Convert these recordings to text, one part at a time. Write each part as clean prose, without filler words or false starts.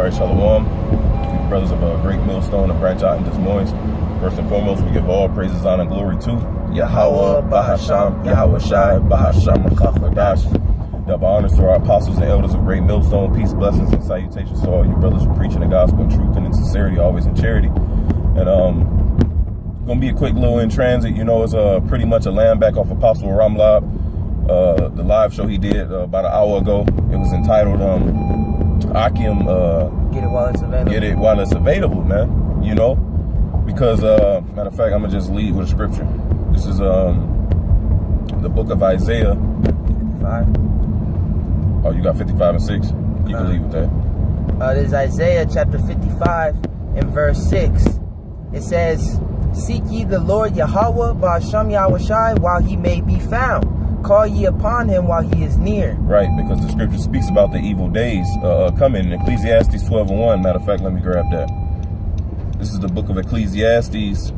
All right, Shalom. We brothers of a great millstone and branch out in Des Moines. First and foremost, we give all praises, honor, and glory to Yahweh, Bahasham, Yahweh Shai, Bahasham, Chachadash. Double honors to our apostles and elders of great millstone. Peace, blessings, and salutations to all you brothers for preaching the gospel in truth and in sincerity, always in charity. And gonna be a quick little in transit. You know, it's pretty much a land back off Apostle Ramlab. The live show he did about an hour ago. It was entitled Ahchyam, get it while it's available. Get it while it's available, man. You know, because matter of fact, I'm gonna just lead with a scripture. This is the book of Isaiah. 55. Oh, you got 55 and 6. You can lead with that. This is Isaiah chapter 55 and verse 6. It says, "Seek ye the Lord Yahweh, Bahasham Yahweh Shai, while he may be found. Call ye upon him while he is near." Right, because the scripture speaks about the evil days coming in Ecclesiastes 12 and 1. Matter of fact, let me grab that. This is the book of Ecclesiastes,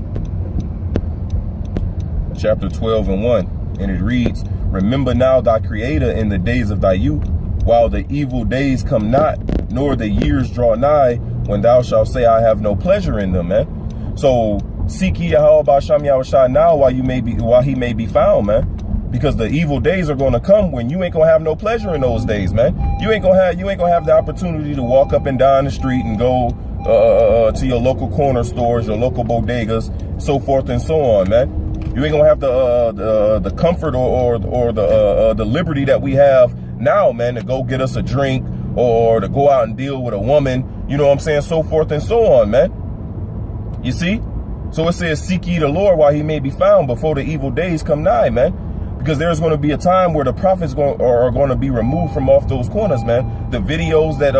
chapter 12 and 1. And it reads, "Remember now thy creator in the days of thy youth, while the evil days come not, nor the years draw nigh, when thou shalt say, I have no pleasure in them," man. So seek ye Yahweh Bahasham Yahweh Shai now while he may be found, man. Because the evil days are going to come when you ain't gonna have no pleasure in those days, man. You ain't gonna have the opportunity to walk up and down the street and go to your local corner stores, your local bodegas, so forth and so on, man. You ain't gonna have the comfort or the liberty that we have now, man, to go get us a drink or to go out and deal with a woman. You know what I'm saying? So forth and so on, man. You see? So it says, "Seek ye the Lord while he may be found, before the evil days come nigh," man. Because there's going to be a time where the prophets are going to be removed from off those corners, man. The videos that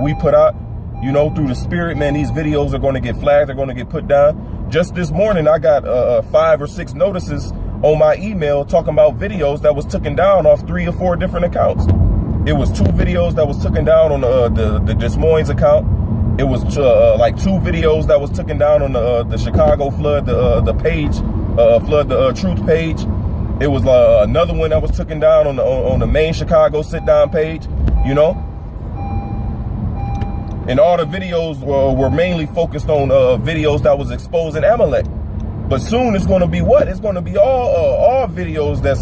we put out, you know, through the spirit, man, these videos are going to get flagged. They're going to get put down. Just this morning, I got 5 or 6 notices on my email talking about videos that was taken down off 3 or 4 different accounts. It was 2 videos that was taken down on the Des Moines account. It was like 2 videos that was taken down on the Chicago flood, the page, flood the truth page. It was another one that was taken down on the main Chicago sit-down page, you know. And all the videos were mainly focused on videos that was exposing Amalek. But soon it's going to be what? It's going to be all videos that's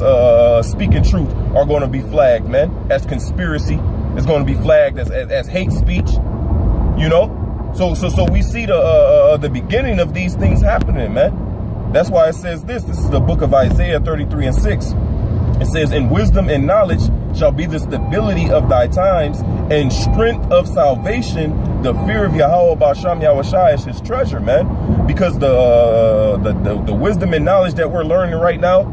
speaking truth are going to be flagged, man, as conspiracy. It's going to be flagged as hate speech, you know. So we see the beginning of these things happening, man. That's why it says this. This is the book of Isaiah 33 and 6. It says, "In wisdom and knowledge shall be the stability of thy times, and strength of salvation, the fear of Yahweh Bahasham Yahweh Shai is his treasure," man. Because the wisdom and knowledge that we're learning right now,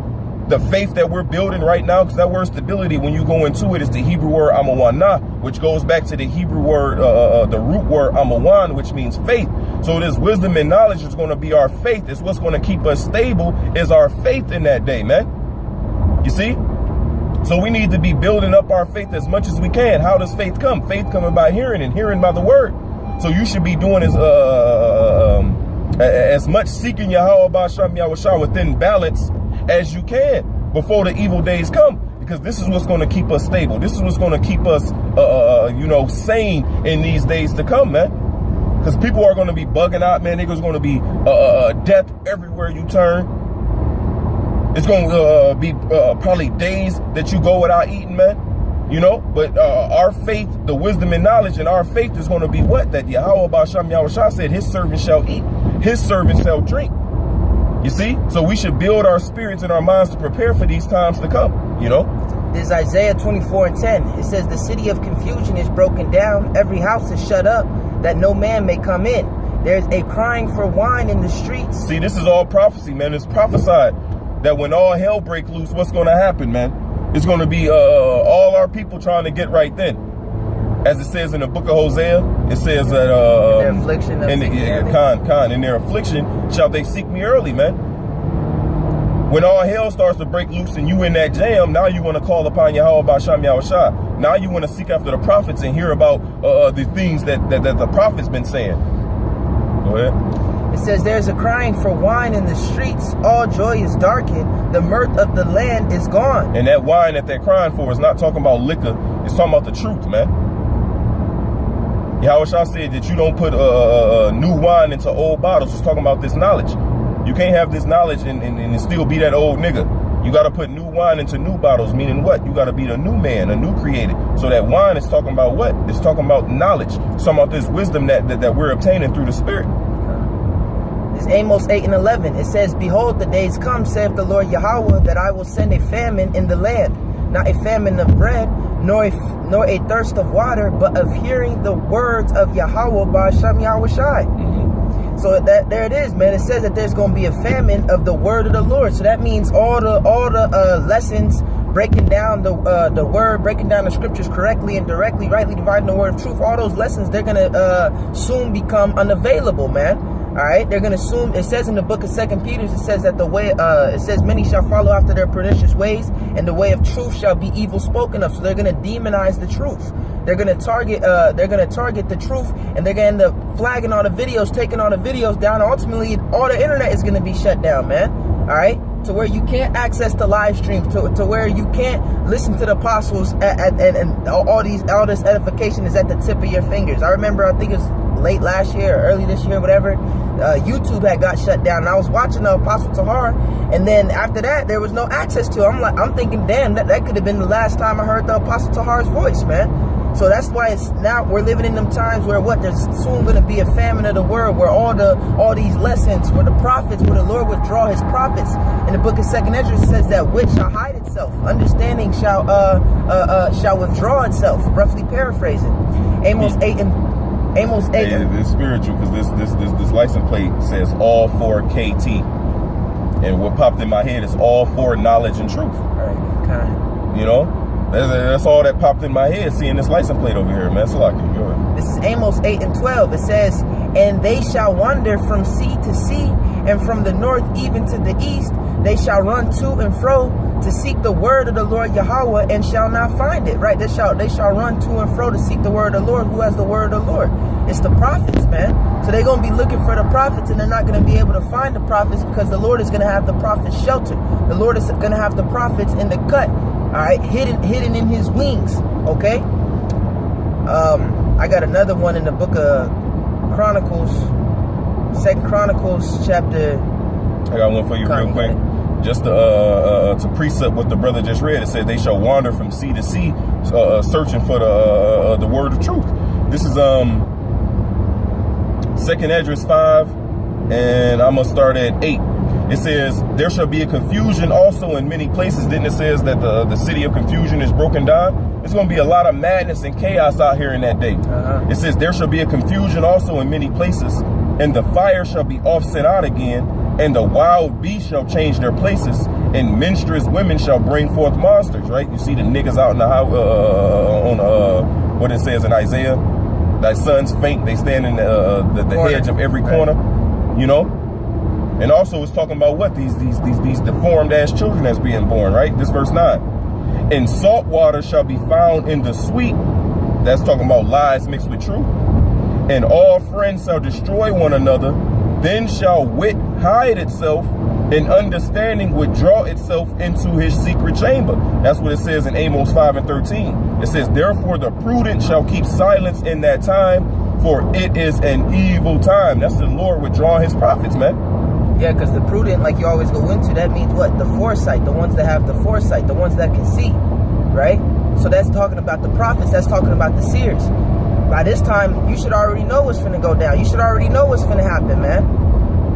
the faith that we're building right now, because that word stability, when you go into it, is the Hebrew word amawana, which goes back to the Hebrew word, the root word amawan, which means faith. So this wisdom and knowledge is going to be our faith. It's what's going to keep us stable, is our faith in that day, man. You see? So we need to be building up our faith as much as we can. How does faith come? Faith coming by hearing, and hearing by the word. So you should be doing as much seeking Yahweh Bahasham Yahweh Shai within balance as you can before the evil days come. Because this is what's going to keep us stable. This is what's going to keep us, you know, sane in these days to come, man. Because people are going to be bugging out, man. There's going to be death everywhere you turn. It's going to be probably days that you go without eating, man. You know, but our faith, the wisdom and knowledge in our faith is going to be what? That Yahweh Bahasham Yahweh Shai said, his servant shall eat, his servant shall drink. You see? So we should build our spirits and our minds to prepare for these times to come, you know? This is Isaiah 24 and 10. It says, "The city of confusion is broken down. Every house is shut up, that no man may come in. There's a crying for wine in the streets." See, this is all prophecy, man. It's prophesied that when all hell break loose, what's going to happen, man? It's going to be all our people trying to get right then. As it says in the book of Hosea, it says that in their affliction, in their affliction shall they seek me early, man. When all hell starts to break loose and you in that jam, now you want to call upon Yahweh Bahasham Yahweh Shai. Now you want to seek after the prophets and hear about the things that the prophets been saying. Go ahead. It says, "There's a crying for wine in the streets. All joy is darkened. The mirth of the land is gone." And that wine that they're crying for is not talking about liquor. It's talking about the truth, man. Yahushua said that you don't put new wine into old bottles. It's talking about this knowledge. You can't have this knowledge and still be that old nigga. You got to put new wine into new bottles, meaning what? You got to be the new man, a new created. So that wine is talking about what? It's talking about knowledge. It's talking about this wisdom that we're obtaining through the Spirit. It's Amos 8:11. It says, behold, the days come, saith the Lord Yahweh, that I will send a famine in the land, not a famine of bread, nor a thirst of water, but of hearing the words of Yahweh by Ahchyam Yahushai. So there it is, man. It says that there's going to be a famine of the word of the Lord. So that means all the lessons, breaking down the word, breaking down the scriptures correctly and directly, rightly dividing the word of truth. All those lessons, they're going to soon become unavailable, man. All right, they're going to soon. It says in the book of 2 Peter, it says that the way, it says many shall follow after their pernicious ways, and the way of truth shall be evil spoken of. So they're going to demonize the truth. They're going to target the truth, and they're going to end up flagging all the videos, taking all the videos down. Ultimately, all the internet is going to be shut down, man. All right, to where you can't access the live streams, to where you can't listen to the apostles, and all this edification is at the tip of your fingers. I remember, I think it was late last year or early this year, whatever, YouTube had got shut down, and I was watching the Apostle Tahar, and then after that there was no access to it. I'm thinking, damn, that could have been the last time I heard the Apostle Tahar's voice, man. So that's why it's now we're living in them times where there's soon going to be a famine of the word, where all these lessons, where the prophets, where the Lord withdraw his prophets. In the book of 2nd Ezra, it says that which shall hide itself, understanding shall withdraw itself, roughly paraphrasing. Amos 8. It's spiritual, because this license plate says all for KT, and what popped in my head is all for knowledge and truth. Right, kind. You know, that's all that popped in my head, seeing this license plate over here, man. Salaki, go ahead. This is Amos 8:12. It says, and they shall wander from sea to sea, and from the north even to the east. They shall run to and fro to seek the word of the Lord Yahweh, and shall not find it. Right? They shall run to and fro to seek the word of the Lord. Who has the word of the Lord? It's the prophets, man. So they're going to be looking for the prophets, and they're not going to be able to find the prophets, because the Lord is going to have the prophets sheltered. The Lord is going to have the prophets in the cut, all right, hidden in his wings. Okay. I got another one in the book of Chronicles, 2 Chronicles chapter. I got one for you real quick. Just to precept what the brother just read. It said they shall wander from sea to sea, searching for the word of truth. This is 2nd Ezra 5, and I'm gonna start at 8. It says, there shall be a confusion also in many places. Then it says that the city of confusion is broken down. There's going to be a lot of madness and chaos out here in that day. It says, there shall be a confusion also in many places, and the fire shall be off sent out again, and the wild beasts shall change their places, and menstruous women shall bring forth monsters. Right? You see the niggas out in the highway, on what it says in Isaiah, thy sons faint, they stand in the edge of every corner. You know. And also it's talking about what? These deformed ass children that's being born, right? This verse 9. And salt water shall be found in the sweet. That's talking about lies mixed with truth. And all friends shall destroy one another. Then shall wit hide itself, and understanding withdraw itself into his secret chamber. That's what it says in Amos 5:13. It says, therefore the prudent shall keep silence in that time, for it is an evil time. That's the Lord withdrawing his prophets, man. Yeah, because the prudent, like you always go into, that means what? The foresight, the ones that have the foresight, the ones that can see, right? So that's talking about the prophets, that's talking about the seers. By this time, you should already know what's finna go down. You should already know what's finna happen, man.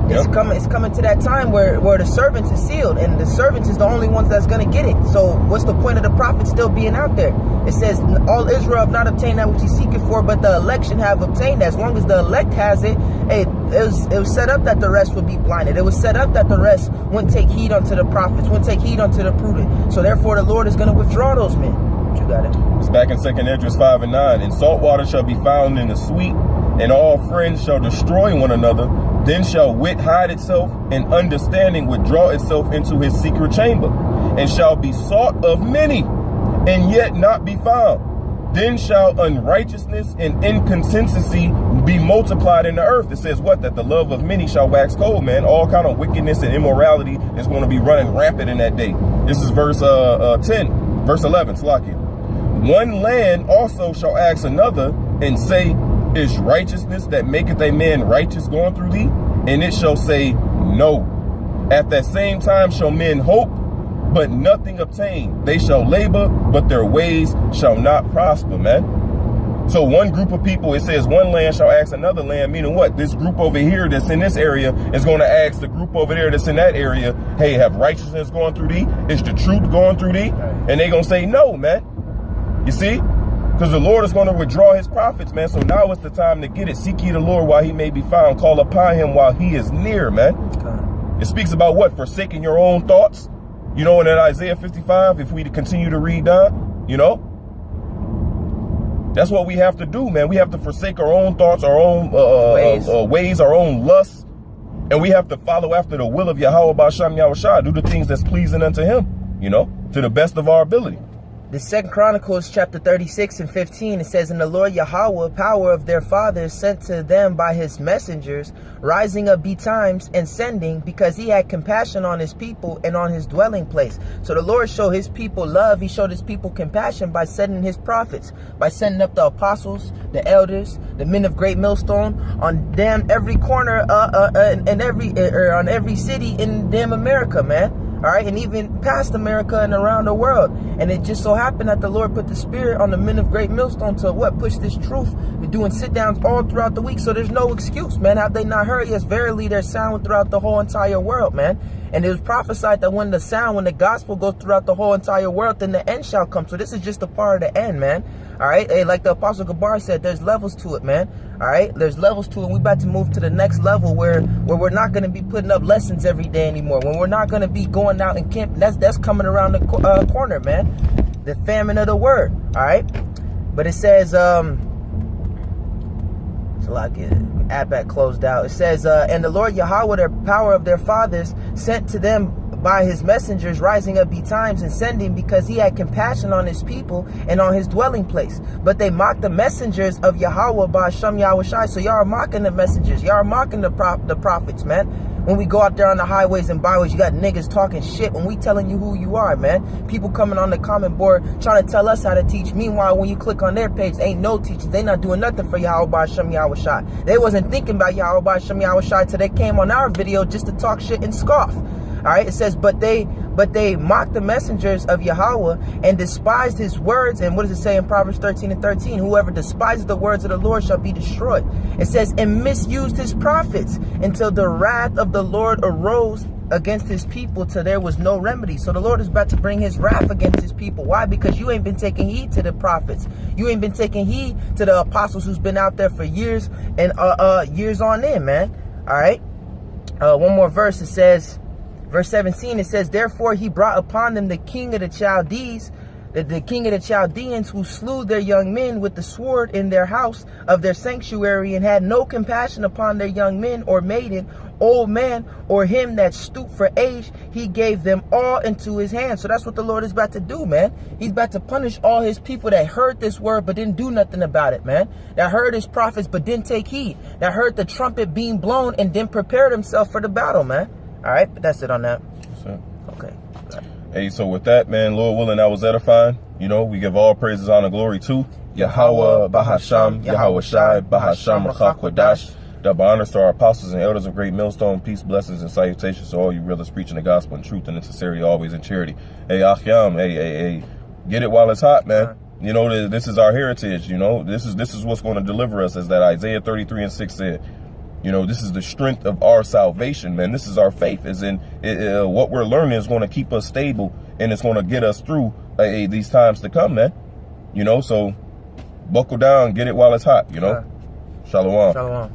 It's coming to that time where the servants is sealed, and the servants is the only ones that's gonna get it. So what's the point of the prophets still being out there? It says, all Israel have not obtained that which he seeketh for, but the election have obtained. As long as the elect has it, it was set up that the rest would be blinded. It was set up that the rest wouldn't take heed unto the prophets, wouldn't take heed unto the prudent. So therefore the Lord is going to withdraw those men. What you got it? It's back in 2nd Ezra 5 and 9. And salt water shall be found in the sweet, and all friends shall destroy one another. Then shall wit hide itself, and understanding withdraw itself into his secret chamber, and shall be sought of many, and yet not be found. Then shall unrighteousness and inconsistency be multiplied in the earth. It says what? That the love of many shall wax cold, man. All kind of wickedness and immorality is going to be running rampant in that day. This is verse 10, verse 11, Salakia. One land also shall ask another, and say, Is righteousness that maketh a man righteous going through thee? And it shall say, no. At that same time shall men hope, but nothing obtain. They shall labor, but their ways shall not prosper, man. So one group of people, it says one land shall ask another land, meaning what? This group over here that's in this area is going to ask the group over there that's in that area, hey, have righteousness going through thee? Is the truth going through thee? And they going to say no, man. You see? Because the Lord is going to withdraw his prophets, man. So now is the time to get it. Seek ye the Lord while he may be found. Call upon him while he is near, man. It speaks about what? Forsaking your own thoughts. You know, in that Isaiah 55, if we continue to read down, you know, that's what we have to do, man. We have to forsake our own thoughts, our own ways, our own lusts. And we have to follow after the will of Yahweh Ba'Sham Yahushua. Do the things that's pleasing unto him, you know, to the best of our ability. The 2 Chronicles chapter 36 and 15, it says, and the Lord Yahweh, power of their fathers, sent to them by his messengers, rising up betimes and sending, because he had compassion on his people and on his dwelling place. So the Lord showed his people love. He showed his people compassion by sending his prophets, by sending up the apostles, the elders, the men of great millstone on damn every corner and on every city in damn America, man. All right, and even past America and around the world. And it just so happened that the Lord put the spirit on the men of great millstone to what? Push this truth. We're doing sit-downs all throughout the week. So there's no excuse, man. Have they not heard? Yes, verily their sound throughout the whole entire world, man. And it was prophesied that when the gospel goes throughout the whole entire world, then the end shall come. So this is just a part of the end, man. All right, hey, like the Apostle Gabar said, there's levels to it, man. All right, there's levels to it. We're about to move to the next level where we're not going to be putting up lessons every day anymore. When we're not going to be going out and camping, that's coming around the corner, man. The famine of the word. All right, but it says Abbat closed out. It says, and the Lord Yahweh, the power of their fathers, sent to them by his messengers, rising up betimes and sending, because he had compassion on his people and on his dwelling place. But they mocked the messengers of Yahweh Ba'Sham Yahushai. So y'all are mocking the messengers. Y'all are mocking the prophets, man. When we go out there on the highways and byways, you got niggas talking shit when we telling you who you are, man. People coming on the comment board trying to tell us how to teach. Meanwhile, when you click on their page, ain't no teachers. They not doing nothing for Yahweh Ba'Sham Yahushai. They wasn't thinking about Yahweh Ba'Sham Yahushai till they came on our video just to talk shit and scoff. All right, it says, but they mocked the messengers of Yahweh and despised his words. And what does it say in Proverbs 13 and 13? Whoever despises the words of the Lord shall be destroyed. It says, and misused his prophets until the wrath of the Lord arose against his people till there was no remedy. So the Lord is about to bring his wrath against his people. Why? Because you ain't been taking heed to the prophets. You ain't been taking heed to the apostles who's been out there for years and years on end, man. All right. One more verse. It says, verse 17, it says, therefore he brought upon them the king of the Chaldees, the king of the Chaldeans, who slew their young men with the sword in their house of their sanctuary, and had no compassion upon their young men or maiden, old man, or him that stooped for age. He gave them all into his hand. So that's what the Lord is about to do, man. He's about to punish all his people that heard this word but didn't do nothing about it, man. That heard his prophets but didn't take heed. That heard the trumpet being blown and didn't prepare themselves for the battle, man. All right, but that's it on that. Okay. Hey, so with that, man, Lord willing, that was edifying. You know, we give all praises, honor, glory to Yahweh Ba'Hasham, Yahweh Shai, Ba'Hasham, Rachakwadash. Double honors to our apostles and elders of Great Millstone. Peace, blessings, and salutations to all you brothers preaching the gospel and truth and in sincerity, always in charity. Hey, Ahchyam, hey, get it while it's hot, man. You know, this is our heritage. You know, this is what's going to deliver us, as that Isaiah 33 and 6 said. You know, this is the strength of our salvation, man. This is our faith. As in, what we're learning is going to keep us stable, and it's going to get us through these times to come, man. You know, so buckle down, get it while it's hot, you know. Shalom. Shalom.